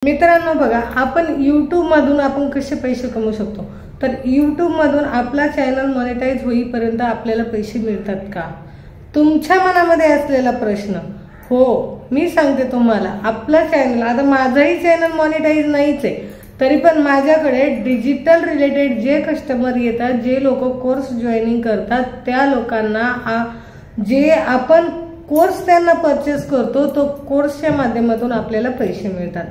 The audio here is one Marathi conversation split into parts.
मित्रांनो बघा, आपण YouTube मधून आपण कसे पैसे कमवू शकतो। तर YouTube मधून आपला चॅनल मॉनिटाइज होईपर्यंत आपल्याला पैसे मिळतात का, तुमच्या मनामध्ये असलेला प्रश्न। हो, मी सांगते तुम्हाला, आपला चॅनल, आता माझाही चॅनल मॉनिटाइज नाहीच आहे, तरी पण माझ्याकडे डिजिटल रिलेटेड जे कस्टमर येतात, जे लोक कोर्स जॉइनिंग करतात, त्या लोकांना जे आपण कोर्स त्यांना परचेस करतो, तो कोर्सच्या माध्यमातून आपल्याला पैसे मिळतात।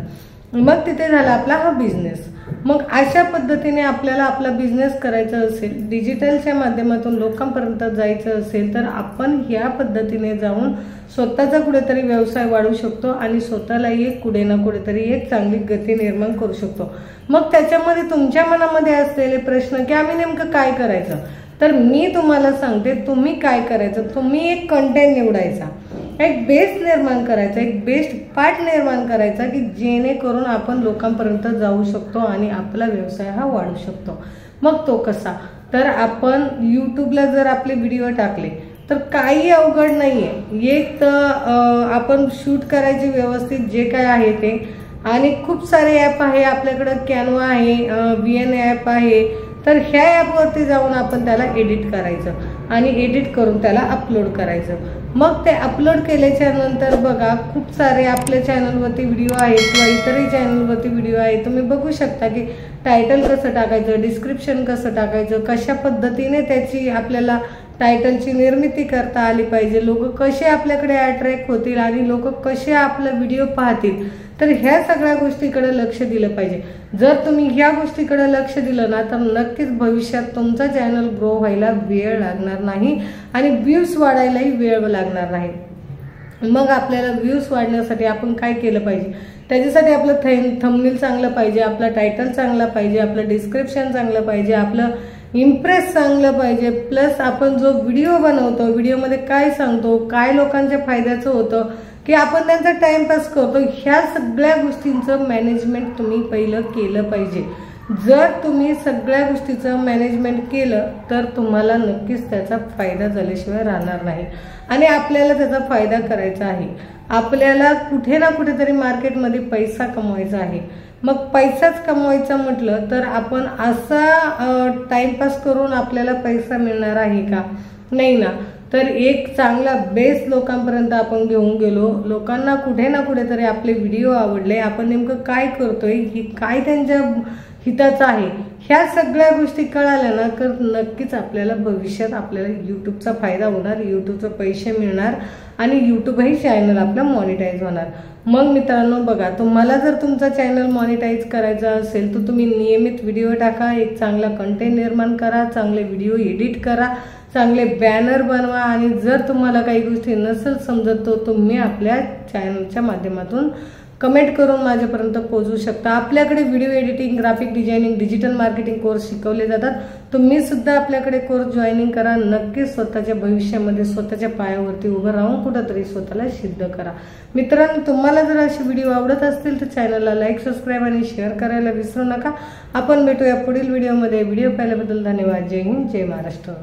मग तिथे झाला आपला हा बिझनेस। मग अशा पद्धतीने आपल्याला आपला बिझनेस करायचा असेल, डिजिटलच्या माध्यमातून लोकांपर्यंत जायचं असेल, तर आपण ह्या पद्धतीने जाऊन स्वतःचा कुठेतरी व्यवसाय वाढवू शकतो आणि स्वतःला एक कुठे ना कुठेतरी एक चांगली गती निर्माण करू शकतो। मग त्याच्यामध्ये तुमच्या मनामध्ये असलेले प्रश्न की आम्ही नेमकं काय करायचं, तर मी तुम्हाला सांगते, तुम्ही काय करायचं, तुम्ही एक कंटेंट निवडायचा, एक बेस निर्माण करायचा, एक बेस्ट पार्ट निर्माण करायचा की जेणेकरून आपण लोकांपर्यंत जाऊ शकतो आणि आपला व्यवसाय हा वाढू शकतो। मग तो कसा, तर आपण YouTubeला जर आपले व्हिडिओ टाकले तर काही अवघड नाहीये। एक तर आपण शूट करायचे व्यवस्थित जे काय आहे ते, आणि खूप सारे ॲप आहे आपल्याकडे, कॅनवा आहे, VN ॲप आहे, तर ह्या ॲपवरती जाऊन आपण त्याला एडिट करायचं आणि एडिट करून त्याला अपलोड करायचं। मग ते अपलोड केल्याच्या नंतर बघा, खूप सारे आपल्या चॅनलवरती व्हिडिओ आहेत किंवा इतरही चॅनलवरती व्हिडिओ आहे, तुम्ही बघू शकता की टायटल कसं टाकायचं, डिस्क्रिप्शन कसं टाकायचं, कशा पद्धतीने त्याची आपल्याला टायटलची निर्मिती करता आली पाहिजे, लोक कसे आपल्याकडे अट्रॅक्ट होतील आणि लोक कसे आपला व्हिडिओ पाहतील, तर ह्या सगळ्या गोष्टीकडे लक्ष दिलं पाहिजे। जर तुम्ही ह्या गोष्टीकडे लक्ष दिलं ना, तर नक्कीच भविष्यात तुमचा चॅनल ग्रो व्हायला वेळ लागणार नाही आणि व्ह्यूज वाढायलाही वेळ लागणार नाही। मग आपल्याला व्ह्यूज वाढण्यासाठी आपण काय केलं पाहिजे, त्याच्यासाठी आपलं थंबनेल चांगलं पाहिजे, आपला टायटल चांगला पाहिजे, आपलं डिस्क्रिप्शन चांगलं पाहिजे, आपलं इम्प्रेस चांगलं पाहिजे, प्लस आपण जो व्हिडिओ बनवतो, व्हिडिओमध्ये काय सांगतो, काय लोकांच्या फायद्याचं होतं की आपण त्यांचा टाइमपास करतो, ह्या सगळ्या गोष्टींचं मॅनेजमेंट तुम्ही पहिलं केलं पाहिजे। जर तुम्ही सगळ्या गोष्टीचं मॅनेजमेंट केलं तर तुम्हाला नक्कीच त्याचा फायदा झाल्याशिवाय राहणार नाही आणि आपल्याला त्याचा फायदा करायचा आहे। आपल्याला कुठे ना कुठेतरी मार्केटमध्ये पैसा कमवायचा आहे। मग पैसाच कमवायचा म्हटलं तर आपण असा टाइमपास करून आपल्याला पैसा मिळणार आहे का, नाही ना। तर एक चांगला बेस लोकांपर्यंत आपण घेऊन गेलो, लोकांना कुठे ना कुठेतरी आपले व्हिडिओ आवडले, आपण नेमकं काय करतोय, ही काय त्यांच्या हिताचं आहे, ह्या सगळ्या गोष्टी कळाल्या ना, तर नक्कीच आपल्याला भविष्यात आपल्याला YouTubeचा फायदा होणार, YouTubeचे पैसे मिळणार आणि YouTube ही चॅनल आपलं मॉनिटाइज होणार। मग मित्रांनो बघा, तुम्हाला जर तुमचा चॅनल मॉनिटाइज करायचा असेल तर तुम्ही नियमित व्हिडिओ टाका, एक चांगला कंटेंट निर्माण करा, चांगले व्हिडिओ एडिट करा, चांगले बॅनर बनवा, आणि जर तुम्हाला काही गोष्टी नसेल समजत तो तुम्ही आपल्या चॅनलच्या माध्यमातून कमेंट करून माझ्यापर्यंत पोहोचू शकता। आपल्याकडे video editing, graphic designing, digital marketing course शिकवले जातात, तुम्ही सुद्धा आपल्याकडे कोर्स जॉईनिंग करा। नक्कीच स्वतःच्या भविष्यामध्ये स्वतःच्या पायावरती उभं राहून कुठेतरी स्वतःला सिद्ध करा। मित्रांनो, तुम्हाला जर असे व्हिडिओ आवडत असतील तर चॅनलला लाईक, सबस्क्राईब आणि शेअर करायला विसरू नका। आपण भेटूया पुढील व्हिडिओमध्ये। व्हिडिओ पाहिल्याबद्दल धन्यवाद। जय हिंद, जय महाराष्ट्र।